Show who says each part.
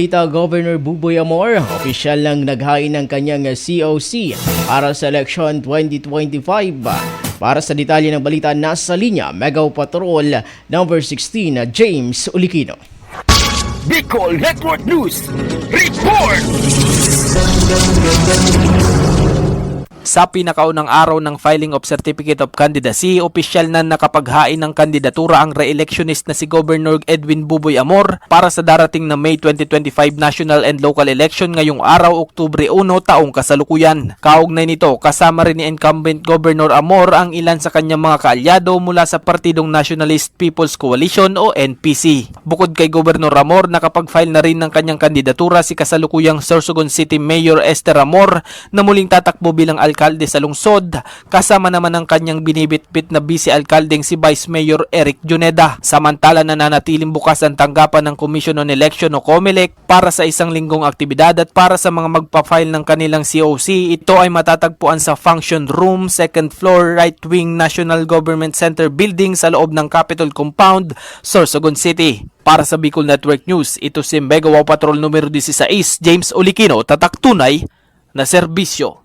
Speaker 1: Balita, Governor Buboy Amor, opisyal lang naghain ng kanyang COC para sa election 2025. Para sa detalye ng balita, nasa linya, Mega Patrol number 16, James Ulikino.
Speaker 2: Bicol Network News Report!
Speaker 3: Sa pinakaunang araw ng filing of Certificate of Candidacy, opisyal na nakapaghain ng kandidatura ang re-electionist na si Governor Edwin Buboy Amor para sa darating na May 2025 national and local election ngayong araw, Oktubre 1, taong kasalukuyan. Kaugnay nito, kasama rin ni incumbent Governor Amor ang ilan sa kanyang mga kaalyado mula sa Partidong Nationalist People's Coalition o NPC. Bukod kay Governor Amor, nakapag-file na rin ng kanyang kandidatura si kasalukuyang Sorsogon City Mayor Esther Amor na muling tatakbo bilang alkalde sa lungsod, kasama naman ang kanyang binibitbit na vice-alkaldeng si Vice Mayor Eric Juneda. Samantala, nananatiling bukas ang tanggapan ng Commission on Election o COMELEC para sa isang linggong aktibidad at para sa mga magpa-file ng kanilang COC, ito ay matatagpuan sa Function Room, 2nd floor, Right Wing National Government Center Building sa loob ng Capitol Compound, Sorsogon City. Para sa Bicol Network News, ito si Mega Patrol numero 16, James Ulikino, tatak tunay na serbisyo.